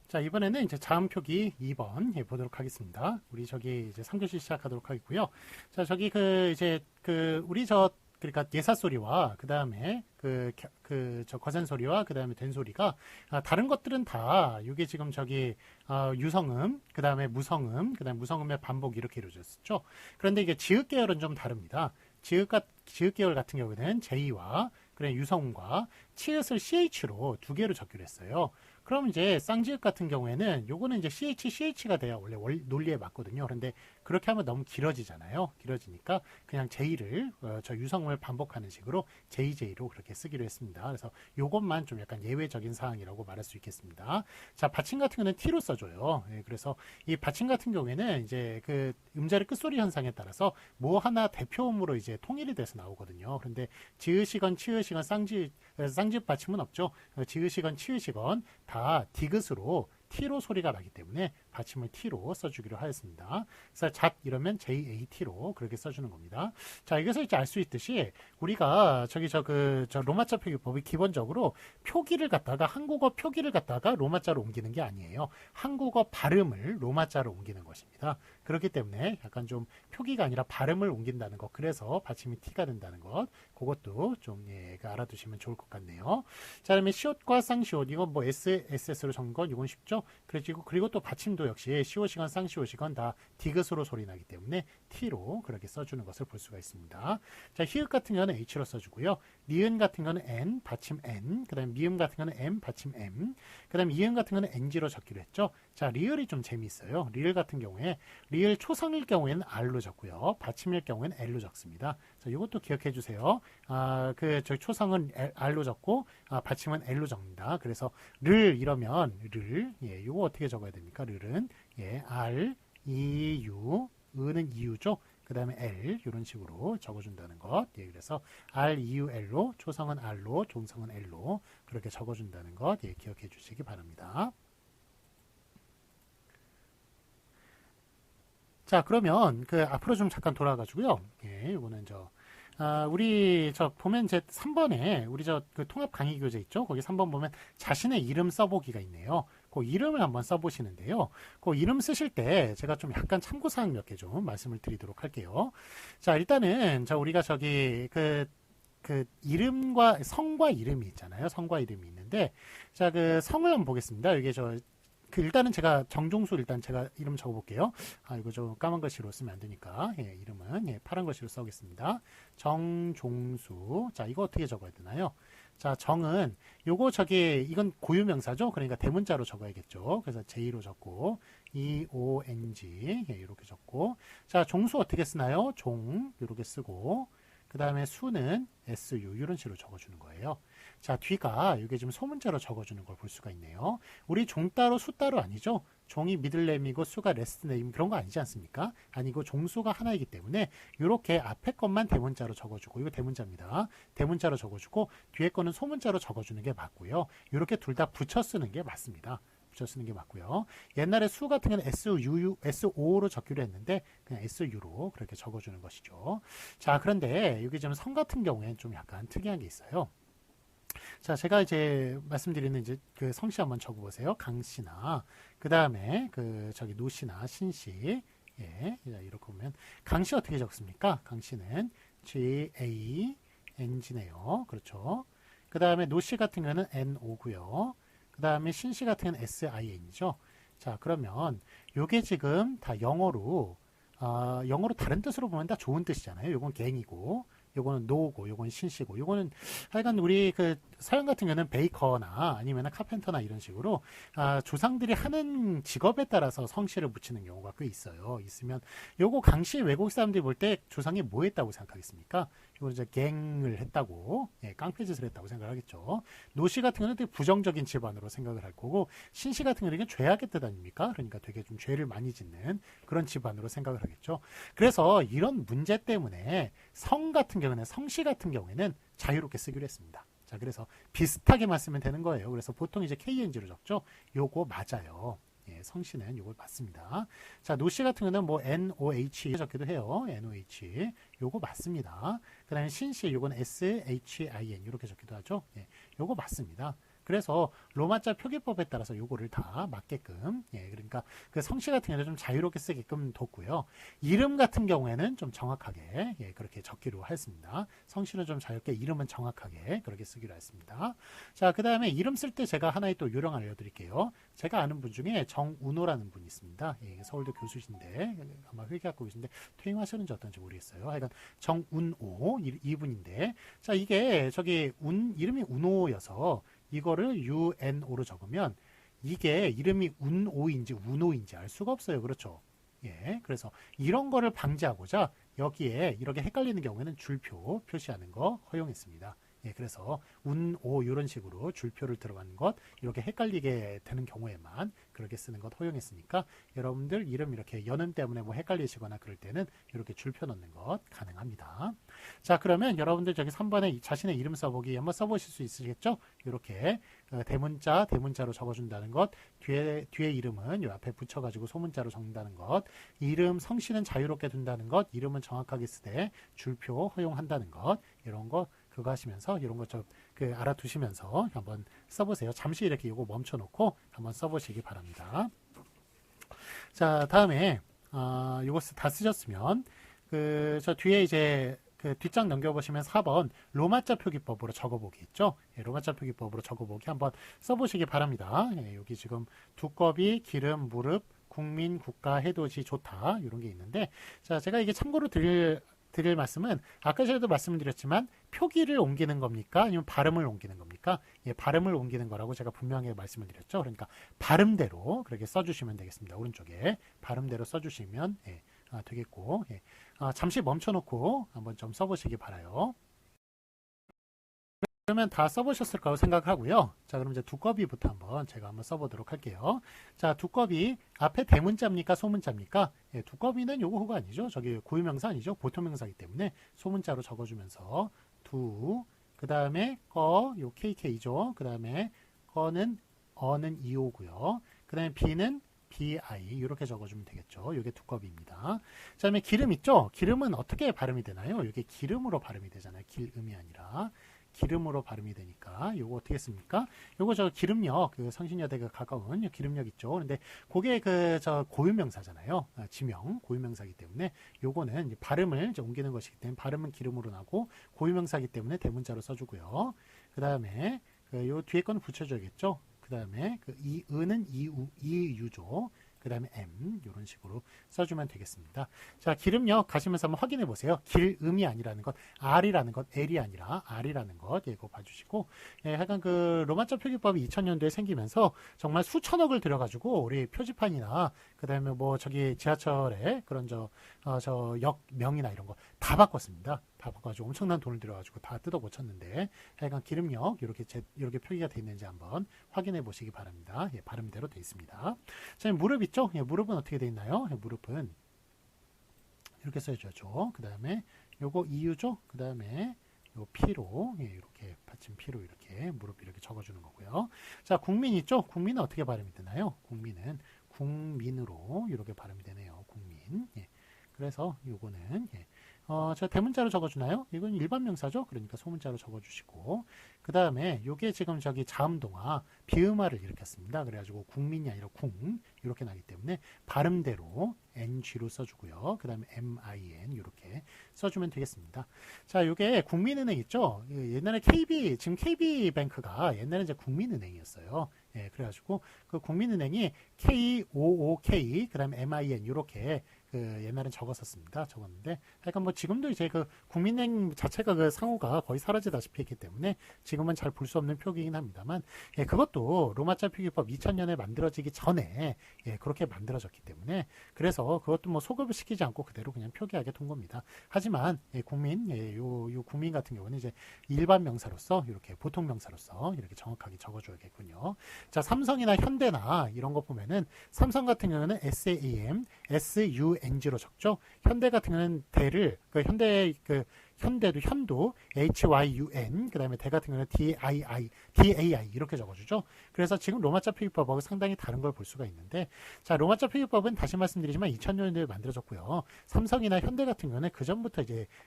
자, 이번에는 이제 자음 표기 2번 보도록 하겠습니다. 우리 저기 이제 3교시 시작하도록 하겠고요. 자, 저기 우리 그러니까 예사 소리와 그 다음에 저 거센 소리와 그 다음에 된 소리가 다른 것들은 다 이게 지금 저기 유성음, 그 다음에 무성음, 그 다음에 무성음의 반복 이렇게 이루어졌죠. 그런데 이게 지읒 계열은 좀 다릅니다. 지읒 계열 같은 경우는 J와 그래 유성음과 치읓을 CH로 두 개로 적기로 했어요. 그럼 이제 쌍지읒 같은 경우에는 요거는 이제 CH가 돼야 원래 논리에 맞거든요. 그런데 그렇게 하면 너무 길어지잖아요. 길어지니까 그냥 J를 저 유성음을 반복하는 식으로 JJ로 그렇게 쓰기로 했습니다. 그래서 요것만 좀 약간 예외적인 사항이라고 말할 수 있겠습니다. 자, 받침 같은 경우는 T로 써줘요. 예, 그래서 이 받침 같은 경우에는 이제 그 음자리 끝소리 현상에 따라서 뭐 하나 대표음으로 이제 통일이 돼서 나오거든요. 그런데 지읒이건 치읒이건 쌍지읒 받침은 없죠. 지읒이건 치읒이건 다 디귿으로 T로 소리가 나기 때문에 받침을 T로 써주기로 하였습니다. 그래서 잣 이러면 JAT로 그렇게 써주는 겁니다. 자, 여기서 이제 알 수 있듯이 우리가 저 로마자 표기법이 기본적으로 표기를 갖다가 한국어 표기를 갖다가 로마자로 옮기는 게 아니에요. 한국어 발음을 로마자로 옮기는 것입니다. 그렇기 때문에 약간 좀 표기가 아니라 발음을 옮긴다는 것, 그래서 받침이 T가 된다는 것, 그것도 좀 알아두시면 좋을 것 같네요. 자, 그다음에 시옷과 쌍시옷, 이건 뭐 SS로 적은 건 이건 쉽죠. 그리고 또 받침도 역시 시옷이건 쌍시옷이건 다 디귿으로 소리 나기 때문에 T로 그렇게 써주는 것을 볼 수가 있습니다. 자, 히읗 같은 경우는 H로 써주고요. 니은 같은 경우는 N, 받침 N, 그 다음에 미음 같은 경우는 M, 받침 M, 그 다음에 이음 같은 경우는 NG로 적기로 했죠. 자, 리을이 좀 재미있어요. 리을 같은 경우에 리을 초성일 경우에는 R로 적고요. 받침일 경우에는 L로 적습니다. 자, 이것도 기억해 주세요. 저희 초성은 R로 적고 받침은 L로 적는다. 그래서 이러면 요거 어떻게 적어야 됩니까? 르는 R, E, U, 은은 이유죠. 그 다음에 L 이런 식으로 적어준다는 것. 그래서 R, E, U, L로 초성은 R로 종성은 L로 그렇게 적어준다는 것 기억해 주시기 바랍니다. 자, 그러면 앞으로 좀 잠깐 돌아가지고요. 이거는 우리 보면 이제 3번에 우리 통합 강의 교재 있죠? 거기 3번 보면 자신의 이름 써보기가 있네요. 그 이름을 한번 써보시는데요. 그 이름 쓰실 때 제가 좀 약간 참고사항 몇 개 좀 말씀을 드리도록 할게요. 자, 일단은 우리가 이름과 성과 이름이 있잖아요. 성과 이름이 있는데, 자, 성을 한번 보겠습니다. 이게 일단은 제가 정종수 일단 제가 이름 적어볼게요. 이거 좀 까만 글씨로 쓰면 안 되니까 이름은 파란 글씨로 써보겠습니다. 정종수. 자, 이거 어떻게 적어야 되나요? 자, 정은 이건 고유명사죠. 그러니까 대문자로 적어야겠죠. 그래서 J로 적고 EONG 이렇게 적고, 자, 종수 어떻게 쓰나요? 종 이렇게 쓰고, 그 다음에 수는 SU 이런 식으로 적어주는 거예요. 자, 뒤가 이게 지금 소문자로 적어주는 걸 볼 수가 있네요. 우리 종 따로 수 따로 아니죠? 종이 미들네임이고 수가 레스트네임 그런 거 아니지 않습니까? 아니고 종수가 하나이기 때문에 이렇게 앞에 것만 대문자로 적어주고, 이거 대문자입니다. 대문자로 적어주고 뒤에 거는 소문자로 적어주는 게 맞고요. 이렇게 둘 다 붙여 쓰는 게 맞습니다. 붙여 쓰는 게 맞고요. 옛날에 수 같은 경우는 SO로 적기로 했는데 그냥 SU로 그렇게 적어주는 것이죠. 자, 그런데 여기 좀 성 같은 경우에는 좀 약간 특이한 게 있어요. 자, 제가 이제 말씀드리는 성씨 한번 적어보세요. 강씨나 그 다음에 노씨나 신씨. 이렇게 보면 강씨 어떻게 적습니까? 강씨는 GANG네요. 그렇죠. 그 다음에 노씨 같은 경우는 NO고요. 그 다음에 신씨 같은 경우는 SIN이죠. 자, 그러면 요게 지금 다 영어로 다른 뜻으로 보면 다 좋은 뜻이잖아요. 요건 갱이고, 요거는 노고, 요건 신씨고, 요거는 하여간 우리 서양 같은 경우는 베이커나 아니면 카펜터나 이런 식으로 조상들이 하는 직업에 따라서 성씨를 붙이는 경우가 꽤 있어요. 있으면 요거 강씨 외국 사람들이 볼 때 조상이 뭐 했다고 생각하겠습니까? 이거 이제 갱을 했다고, 깡패짓을 했다고 생각하겠죠. 노씨 같은 경우는 되게 부정적인 집안으로 생각을 할 거고, 신씨 같은 경우는 죄악의 뜻 아닙니까? 그러니까 되게 좀 죄를 많이 짓는 그런 집안으로 생각을 하겠죠. 그래서 이런 문제 때문에 성씨 같은 경우에는 자유롭게 쓰기로 했습니다. 자, 그래서 비슷하게만 쓰면 되는 거예요. 그래서 보통 이제 KNG로 적죠. 요거 맞아요. 성씨는 요거 맞습니다. 자, 노씨 같은 경우는 뭐 NOH 적기도 해요. NOH. 요거 맞습니다. 그 다음에 신씨 요건 SHIN 이렇게 적기도 하죠. 요거 맞습니다. 그래서 로마자 표기법에 따라서 요거를 다 맞게끔, 예, 그러니까 그 성씨 같은 경우는 좀 자유롭게 쓰게끔 뒀고요. 이름 같은 경우에는 좀 정확하게, 예, 그렇게 적기로 했습니다. 성씨는 좀 자유롭게, 이름은 정확하게 그렇게 쓰기로 했습니다. 자, 그 다음에 이름 쓸 때 제가 하나의 또 요령 알려드릴게요. 제가 아는 분 중에 정운호라는 분이 있습니다. 예, 서울대 교수신데 아마 회계학부 교수인데 퇴임하셨는지 어떤지 모르겠어요. 하여간 정운호 이분인데, 자, 이게 저기 이름이 운호여서 이거를 UNO로 적으면 이게 이름이 운오인지 운호인지 알 수가 없어요. 그렇죠? 예, 그래서 이런 거를 방지하고자 여기에 이렇게 헷갈리는 경우에는 줄표 표시하는 거 허용했습니다. 예, 그래서 운오 이런 식으로 줄표를 들어가는 것, 이렇게 헷갈리게 되는 경우에만 그렇게 쓰는 것 허용했으니까 여러분들 이름 이렇게 연음 때문에 뭐 헷갈리시거나 그럴 때는 이렇게 줄표 넣는 것 가능합니다. 자, 그러면 여러분들 저기 3번에 자신의 이름 써보기 한번 써보실 수 있으시겠죠? 이렇게 대문자로 적어준다는 것, 뒤에 이름은 요 앞에 붙여가지고 소문자로 적는다는 것, 이름 성씨는 자유롭게 둔다는 것, 이름은 정확하게 쓰되 줄표 허용한다는 것, 이런 거 그거 하시면서 이런 거 좀 알아두시면서 한번 써보세요. 잠시 이렇게 이거 멈춰놓고 한번 써보시기 바랍니다. 자, 다음에 이거 다 쓰셨으면 저 뒤에 이제 그 뒷장 넘겨보시면 4번 로마자 표기법으로 적어보기 있죠. 예, 로마자 표기법으로 적어보기 한번 써보시기 바랍니다. 예, 여기 지금 두꺼비, 기름, 무릎, 국민, 국가, 해돋이, 좋다 이런 게 있는데, 자, 제가 이게 참고로 드릴 말씀은 아까 전에도 말씀을 드렸지만 표기를 옮기는 겁니까? 아니면 발음을 옮기는 겁니까? 예, 발음을 옮기는 거라고 제가 분명히 말씀을 드렸죠. 그러니까 발음대로 그렇게 써주시면 되겠습니다. 오른쪽에 발음대로 써주시면 되겠고, 예. 잠시 멈춰놓고 한번 좀 써보시기 바라요. 그러면 다 써보셨을 거라고 생각하고요. 자, 그럼 이제 두꺼비부터 제가 한번 써보도록 할게요. 자, 두꺼비 앞에 대문자입니까? 소문자입니까? 예, 두꺼비는 요거 그거 아니죠? 저기 고유명사 아니죠? 보통명사이기 때문에 소문자로 적어주면서 그 다음에 요 KK죠. 그 다음에 어는 EO고요. 그 다음에 B는 BI 이렇게 적어주면 되겠죠. 이게 두꺼비입니다. 그 다음에 기름 있죠? 기름은 어떻게 발음이 되나요? 이게 기름으로 발음이 되잖아요. 길음이 아니라. 기름으로 발음이 되니까 요거 어떻게 씁니까? 요거 저 기름역 그 성신여대가 가까운 기름역 있죠. 근데 그게 저 고유명사잖아요. 지명 고유명사이기 때문에 요거는 이제 발음을 이제 옮기는 것이기 때문에 발음은 기름으로 나고 고유명사이기 때문에 대문자로 써주고요. 그 다음에 요 뒤에 거는 붙여줘야겠죠. 그 다음에 이은은 이유죠. 그 다음에 M 이런 식으로 써주면 되겠습니다. 자, 기름역 가시면서 한번 확인해 보세요. 길음이 아니라는 것, R이라는 것, L이 아니라 R이라는 것, 이거 봐주시고, 예, 하여간 로마자 표기법이 2000년도에 생기면서 정말 수천억을 들여가지고 우리 표지판이나 그 다음에 뭐 저기 지하철에 그런 저 역명이나 이런 거 다 바꿨습니다. 다 바꿔가지고 엄청난 돈을 들여가지고 다 뜯어 고쳤는데, 하여간 기름역 이렇게 표기가 되어 있는지 한번 확인해 보시기 바랍니다. 예, 발음대로 되어 있습니다. 자, 무릎 있죠? 예, 무릎은 어떻게 되어 있나요? 예, 무릎은 이렇게 써줘야죠. 그 다음에 요거 이유죠? 그 다음에 요 P로, 예, 이렇게 받침 P로 이렇게 무릎 이렇게 적어주는 거고요. 자, 국민 있죠? 국민은 어떻게 발음이 되나요? 국민은 국민으로 이렇게 발음이 되네요. 국민. 예. 그래서 요거는 저 대문자로 적어주나요? 이건 일반 명사죠. 그러니까 소문자로 적어주시고, 그 다음에 요게 지금 저기 자음동화 비음화를 일으켰습니다. 그래가지고 국민이 아니라 궁 이렇게 나기 때문에 발음대로 NG로 써주고요. 그 다음에 MIN 이렇게 써주면 되겠습니다. 자, 요게 국민은행 있죠. 옛날에 지금 KB뱅크가 옛날에 이제 국민은행이었어요. 예, 그래가지고 그 국민은행이 KOOK 그 다음에 MIN 이렇게 옛날엔 적었는데, 하여간 뭐 지금도 이제 국민은행 자체가 상호가 거의 사라지다시피 했기 때문에 지금은 잘 볼 수 없는 표기이긴 합니다만, 예, 그것도 로마자 표기법 2000년에 만들어지기 전에 그렇게 만들어졌기 때문에, 그래서 그것도 뭐 소급을 시키지 않고 그대로 그냥 표기하게 둔 겁니다. 하지만 국민, 요 국민 같은 경우는 이제 일반 명사로서 이렇게 보통 명사로서 이렇게 정확하게 적어줘야겠군요. 자, 삼성이나 현대나 이런 거 보면은 삼성 같은 경우는 SAM, SUNG로 적죠. 현대 같은 경우는 대를 현대 현대도 현도 HYUN, 그 다음에 대 같은 경우는 DAI 이렇게 적어주죠. 그래서 지금 로마자 표기법하고 상당히 다른 걸 볼 수가 있는데, 자, 로마자 표기법은 다시 말씀드리지만 2000년도에 만들어졌고요. 삼성이나 현대 같은 경우는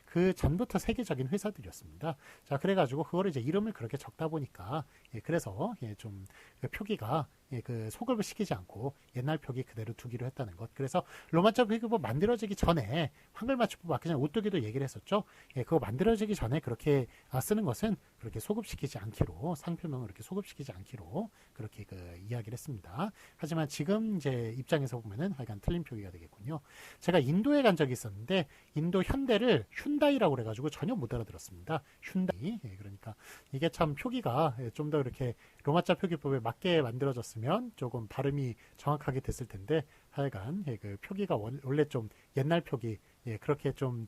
그 전부터 세계적인 회사들이었습니다. 자, 그래가지고 그거를 이제 이름을 그렇게 적다 보니까, 그래서 좀 그 표기가 그 소급을 시키지 않고 옛날 표기 그대로 두기로 했다는 것. 그래서 로마자 표기법 만들어지기 전에 한글 맞춤법 아까 전에 오뚜기도 얘기를 했었죠. 그거 만들어지기 전에 그렇게 쓰는 것은 그렇게 소급시키지 않기로, 상표명을 그렇게 소급시키지 않기로 그렇게 이야기를 했습니다. 하지만 지금 이제 입장에서 보면은 하여간 틀린 표기가 되겠군요. 제가 인도에 간 적이 있었는데 인도 현대를 슌다이라고 그래가지고 전혀 못 알아들었습니다. 슌다이. 그러니까 이게 참 표기가 좀 더 이렇게 로마자 표기법에 맞게 만들어졌으면 조금 발음이 정확하게 됐을 텐데, 하여간 그 표기가 원래 좀 옛날 표기, 그렇게 좀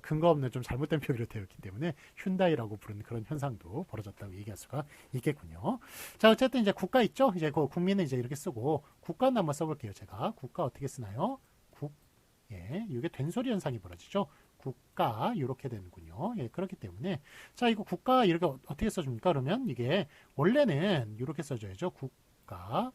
근거 없는 좀 잘못된 표기로 되어 있기 때문에 슌다이라고 부르는 그런 현상도 벌어졌다고 얘기할 수가 있겠군요. 자, 어쨌든 이제 국가 있죠. 이제 그 국민은 이제 이렇게 쓰고, 국가는 한번 써볼게요. 제가 국가 어떻게 쓰나요? 이게 된소리 현상이 벌어지죠. 국가 이렇게 되는군요. 그렇기 때문에 자, 이거 국가 이렇게 어떻게 써줍니까? 그러면 이게 원래는 이렇게 써줘야죠. 국가,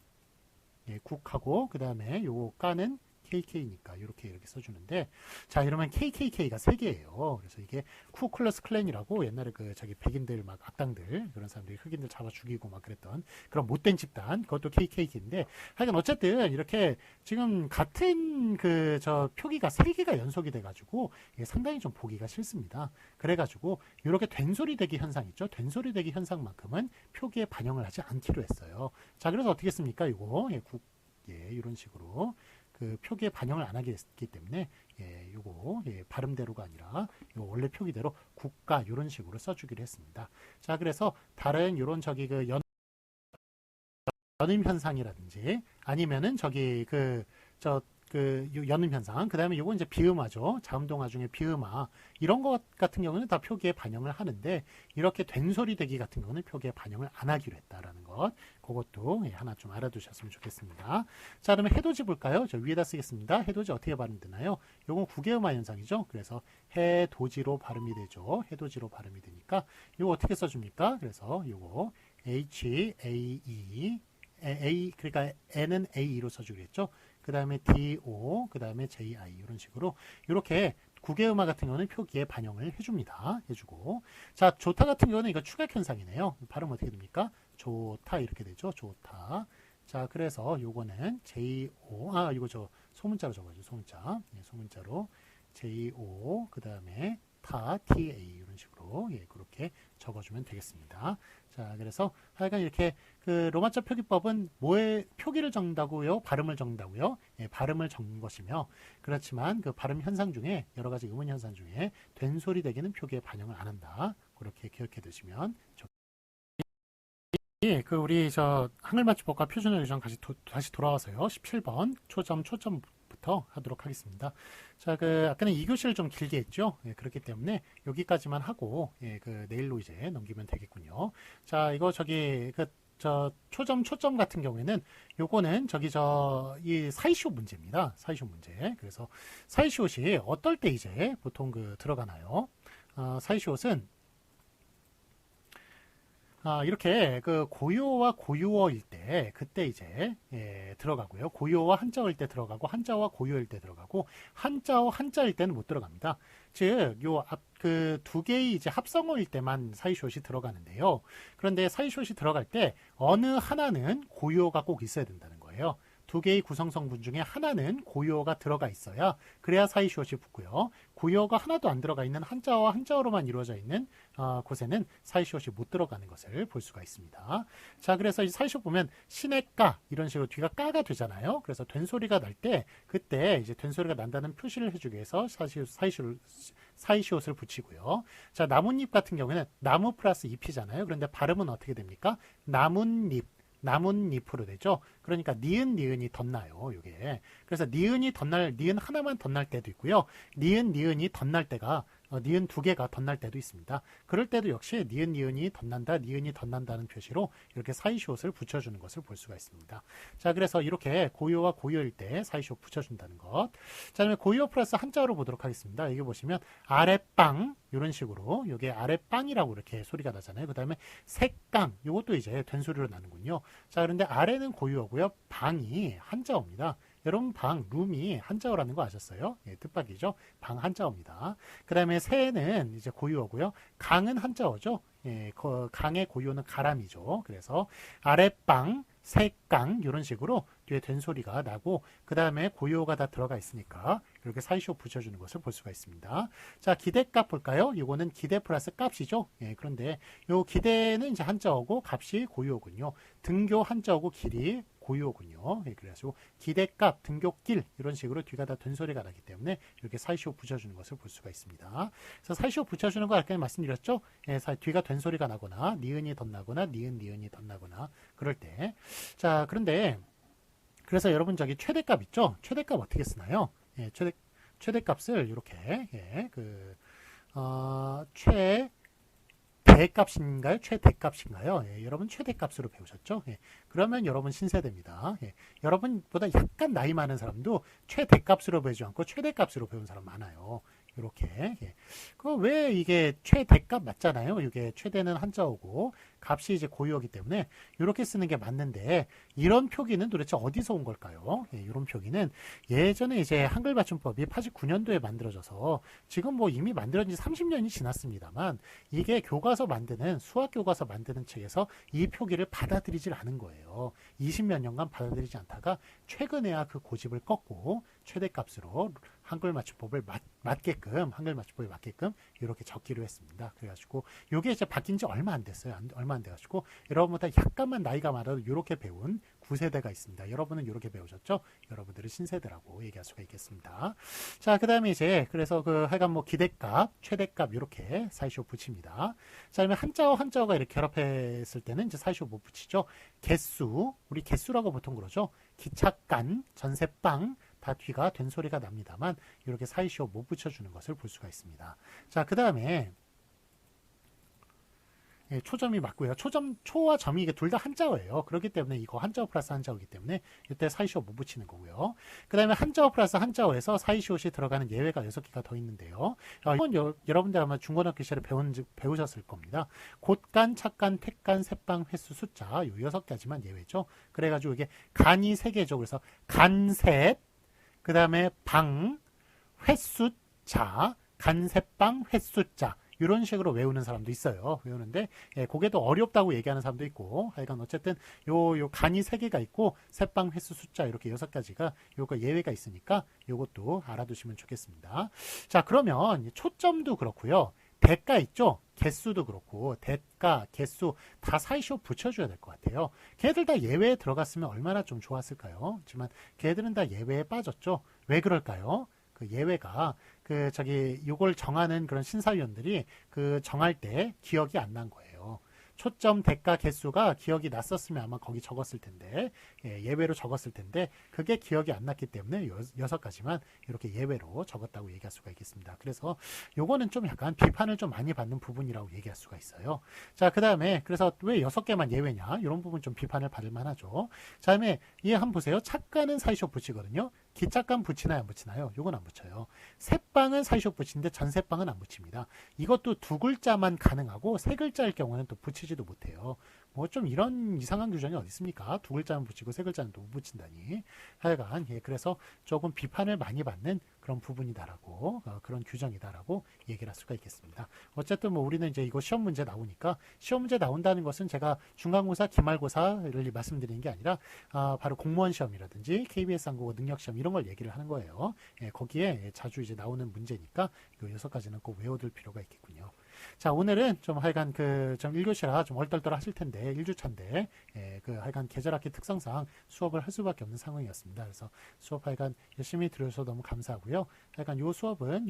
국하고 그 다음에 요 가는 KK니까 이렇게 써주는데, 자, 이러면 KKK가 3개예요. 그래서 이게 쿠클러스 클랜이라고 옛날에 저기 백인들 막 악당들, 그런 사람들이 흑인들 잡아 죽이고 막 그랬던 그런 못된 집단, 그것도 KKK인데, 하여간 어쨌든 이렇게 지금 같은 저 표기가 3개가 연속이 돼가지고 이게 상당히 좀 보기가 싫습니다. 그래가지고 이렇게 된소리대기 현상 있죠. 된소리대기 현상만큼은 표기에 반영을 하지 않기로 했어요. 자, 그래서 어떻게 씁니까? 이거 이런 식으로 그 표기에 반영을 안 하게 했기 때문에 요거 발음대로가 아니라 요 원래 표기대로 국가 이런 식으로 써주기로 했습니다. 자, 그래서 다른 요런 저기 연음 현상이라든지 아니면은 저기 연음 현상, 그 다음에 요건 이제 비음화죠. 자음동화 중에 비음화, 이런 것 같은 경우는 다 표기에 반영을 하는데, 이렇게 된소리 대기 같은 경우는 표기에 반영을 안 하기로 했다라는 것, 그것도 하나 좀 알아두셨으면 좋겠습니다. 자, 그러면 해돋이 볼까요? 저 위에다 쓰겠습니다. 해돋이 어떻게 발음되나요? 요건 국외음화 현상이죠. 그래서 해돋이로 발음이 되죠. 해돋이로 발음이 되니까 요거 어떻게 써줍니까? 그래서 요거 그러니까 N은 A로 써주기로 했죠. 그 다음에 DO, 그 다음에 JI, 이런 식으로 이렇게 국외음화 같은 경우는 표기에 반영을 해주고, 자, 좋다 같은 경우는 이거 추각 현상이네요. 발음 어떻게 됩니까? 좋다 이렇게 되죠. 좋다. 자, 그래서 요거는 JO, 이거 소문자로 적어야죠. 소문자로 JO, 그 다음에 타, TA, 이런 식으로 그렇게 적어주면 되겠습니다. 자, 그래서 하여간 이렇게 로마자 표기법은 표기를 적는다고요? 발음을 적는다고요? 발음을 적는 것이며, 그렇지만 그 발음 현상 중에 여러 가지 음원 현상 중에 된소리 대기는 표기에 반영을 안 한다. 그렇게 기억해 두시면 우리 한글 맞춤법과 표준어 유형 다시 돌아와서요. 17번 초점부터 하도록 하겠습니다. 자, 아까는 2교시를 좀 길게 했죠. 그렇기 때문에 여기까지만 하고, 내일로 이제 넘기면 되겠군요. 자, 이거 초점 같은 경우에는 요거는 이 사이시옷 문제입니다. 사이시옷 문제. 그래서 사이시옷이 어떨 때 이제 보통 들어가나요? 사이시옷은 이렇게 고유어와 고유어일 때 그때 이제 들어가고요. 고유어와 한자어일 때 들어가고, 한자어와 고유어일 때 들어가고, 한자어 한자일 때는 못 들어갑니다. 즉 요 두 개의 이제 합성어일 때만 사이시옷이 들어가는데요. 그런데 사이시옷이 들어갈 때 어느 하나는 고유어가 꼭 있어야 된다는 거예요. 두 개의 구성성분 중에 하나는 고유어가 들어가 있어야, 그래야 사이시옷이 붙고요. 고유어가 하나도 안 들어가 있는 한자어와 한자어로만 이루어져 있는 곳에는 사이시옷이 못 들어가는 것을 볼 수가 있습니다. 자, 그래서 이 사이시옷 보면 시내까 이런 식으로 뒤가 까가 되잖아요. 그래서 된 소리가 날 때 그때 이제 된 소리가 난다는 표시를 해주기 위해서 사이시옷을 붙이고요. 자, 나뭇잎 같은 경우에는 나무 플러스 잎이잖아요. 그런데 발음은 어떻게 됩니까? 나뭇잎으로 되죠. 그러니까 니은이 덧나요. 요게. 그래서 니은 하나만 덧날 때도 있고요. 니은이 덧날 때가 니은 두 개가 덧날 때도 있습니다. 그럴 때도 역시 니은이 덧난다, 니은이 덧난다는 표시로 이렇게 사이시옷을 붙여주는 것을 볼 수가 있습니다. 자, 그래서 이렇게 고유어와 고유어일 때 사이시옷 붙여준다는 것. 자, 그다음에 고유어 플러스 한자어로 보도록 하겠습니다. 여기 보시면 아랫빵 이런 식으로 이게 아랫빵이라고 이렇게 소리가 나잖아요. 그 다음에 색강 이것도 이제 된소리로 나는군요. 자, 그런데 아래는 고유어고요. 방이 한자어입니다. 여러분 방, 룸이 한자어라는 거 아셨어요? 예, 뜻밖이죠. 방 한자어입니다. 그 다음에 새는 이제 고유어고요. 강은 한자어죠. 예, 강의 고유어는 가람이죠. 그래서 아랫방, 새강 이런 식으로 뒤에 된소리가 나고 그 다음에 고유어가 다 들어가 있으니까 이렇게 사이시옷 붙여주는 것을 볼 수가 있습니다. 자, 기대값 볼까요? 이거는 기대 플러스 값이죠. 예, 그런데 요 기대는 이제 한자어고 값이 고유어군요. 등교 한자어고 길이 고유어군요. 예, 그래서 기대값, 등교길 이런 식으로 뒤가 다 된소리가 나기 때문에 이렇게 사이시옷 붙여주는 것을 볼 수가 있습니다. 그래서 사이시옷 붙여주는 거 아까 말씀드렸죠? 예, 뒤가 된소리가 나거나 니은이 덧나거나 니은이 덧나거나 그럴 때. 자, 그런데 그래서 여러분 저기 최대값 있죠? 최대값 어떻게 쓰나요? 예, 최대값을 이렇게 최대값인가요? 최대값인가요? 예, 여러분 최대값으로 배우셨죠? 예, 그러면 여러분 신세대입니다. 예, 여러분보다 약간 나이 많은 사람도 최대값으로 배우지 않고 최대값으로 배운 사람 많아요. 이렇게. 예. 왜 이게 최대값 맞잖아요. 이게 최대는 한자어고 값이 이제 고유어기 때문에 이렇게 쓰는 게 맞는데 이런 표기는 도대체 어디서 온 걸까요? 예, 이런 표기는 예전에 이제 한글 맞춤법이 89년도에 만들어져서 지금 뭐 이미 만들어진 지 30년이 지났습니다만 이게 교과서 만드는 수학 교과서 만드는 책에서 이 표기를 받아들이질 않은 거예요. 20몇 년간 받아들이지 않다가 최근에야 그 고집을 꺾고 최대값으로 한글 맞춤법에 맞게끔 이렇게 적기로 했습니다. 그래가지고 이게 이제 바뀐 지 얼마 안 됐어요. 얼마 안 돼가지고 여러분보다 약간만 나이가 많아도 이렇게 배운 9세대가 있습니다. 여러분은 이렇게 배우셨죠? 여러분들은 신세대라고 얘기할 수가 있겠습니다. 자, 그 다음에 이제 그래서 하여간 뭐 기대값, 최대값 이렇게 사이시옷 붙입니다. 자, 그러면 한자어가 이렇게 결합했을 때는 이제 사이시옷 못 붙이죠. 개수, 우리 개수라고 보통 그러죠. 기착간, 전세빵 다 뒤가 된소리가 납니다만 이렇게 사이시옷 못 붙여주는 것을 볼 수가 있습니다. 자, 그 다음에 예, 초점이 맞고요. 초와 점이 이게 둘 다 한자어예요. 그렇기 때문에 이거 한자어 플러스 한자어이기 때문에 이때 사이시옷 못 붙이는 거고요. 그 다음에 한자어 플러스 한자어에서 사이시옷이 들어가는 예외가 6개가 더 있는데요. 이건 여러분들 아마 중고등학교 시절에 배우셨을 겁니다. 곳간, 착간, 택간, 새빵, 횟수, 숫자 요 6가지만 예외죠. 그래가지고 이게 간이 3개죠. 그래서 간셋, 그 다음에 방, 횟수자, 간셋방, 횟수자 이런 식으로 외우는 사람도 있어요. 외우는데 예, 그게 더 어렵다고 얘기하는 사람도 있고 하여간 어쨌든 요 간이 3개가 있고 셋방, 횟수, 숫자 이렇게 6가지가 요거 예외가 있으니까 요것도 알아두시면 좋겠습니다. 자, 그러면 초점도 그렇고요. 대가 있죠? 개수도 그렇고 대가, 개수 다 사이시옷 붙여줘야 될 것 같아요. 걔들 다 예외에 들어갔으면 얼마나 좀 좋았을까요? 하지만 걔들은 다 예외에 빠졌죠. 왜 그럴까요? 그 예외가 요걸 정하는 그런 심사위원들이 정할 때 기억이 안 난 거예요. 초점, 대가, 개수가 기억이 났었으면 아마 거기 적었을 텐데 예외로 적었을 텐데 그게 기억이 안 났기 때문에 6가지만 이렇게 예외로 적었다고 얘기할 수가 있겠습니다. 그래서 요거는 좀 약간 비판을 좀 많이 받는 부분이라고 얘기할 수가 있어요. 자, 그 다음에 그래서 왜 6개만 예외냐 이런 부분 좀 비판을 받을 만하죠. 자, 다음에 얘 한번 보세요. 착가는 사이시옷 붙이거든요. 기착간 붙이나요, 안 붙이나요? 요건 안 붙여요. 새빵은 사이시옷 붙이는데 전새빵은 안 붙입니다. 이것도 2글자만 가능하고 3글자일 경우는 또 붙이지도 못해요. 뭐 좀 이런 이상한 규정이 어디 있습니까? 2글자는 붙이고 3글자는 또 못 붙인다니. 하여간 그래서 조금 비판을 많이 받는 그런 부분이다라고 그런 규정이다라고 얘기를 할 수가 있겠습니다. 어쨌든 뭐 우리는 이제 이거 시험 문제 나오니까 시험 문제 나온다는 것은 제가 중간고사, 기말고사를 말씀드리는 게 아니라 바로 공무원 시험이라든지 KBS 한국어 능력 시험 이런 걸 얘기를 하는 거예요. 거기에 자주 이제 나오는 문제니까 이 6가지는 꼭 외워둘 필요가 있겠군요. 자, 오늘은 좀 하여간 좀 1교시라 좀 얼떨떨 하실 텐데, 1주차인데, 예, 하여간 계절학기 특성상 수업을 할 수밖에 없는 상황이었습니다. 그래서 수업 하여간 열심히 들으셔서 너무 감사하고요. 하여간 요 수업은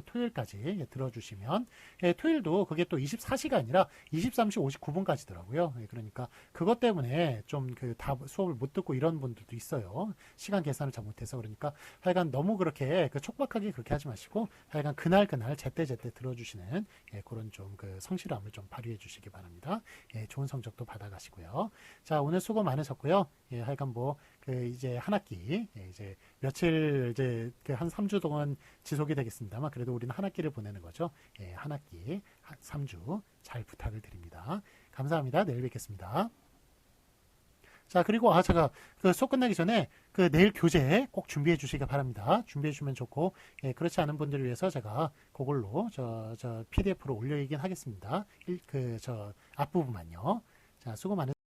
토요일까지 예, 들어주시면, 예, 토요일도 그게 또 24시가 아니라 23시 59분까지더라고요. 예, 그러니까 그것 때문에 좀 다 수업을 못 듣고 이런 분들도 있어요. 시간 계산을 잘못해서. 그러니까 하여간 너무 그렇게 촉박하게 그렇게 하지 마시고, 하여간 그날 제때 들어주시는 예, 그런 좀 성실함을 좀 발휘해 주시기 바랍니다. 예, 좋은 성적도 받아가시고요. 자, 오늘 수고 많으셨고요. 예, 하여간 이제 한 학기, 예, 이제 며칠, 이제 한 3주 동안 지속이 되겠습니다만, 그래도 우리는 한 학기를 보내는 거죠. 예, 한 학기, 3주 잘 부탁을 드립니다. 감사합니다. 내일 뵙겠습니다. 자, 그리고 제가 수업 끝나기 전에 내일 교재 꼭 준비해 주시기 바랍니다. 준비해 주면 좋고, 예, 그렇지 않은 분들을 위해서 제가 그걸로 PDF로 올려이긴 하겠습니다. 앞부분만요. 자, 수고 많으셨습니다.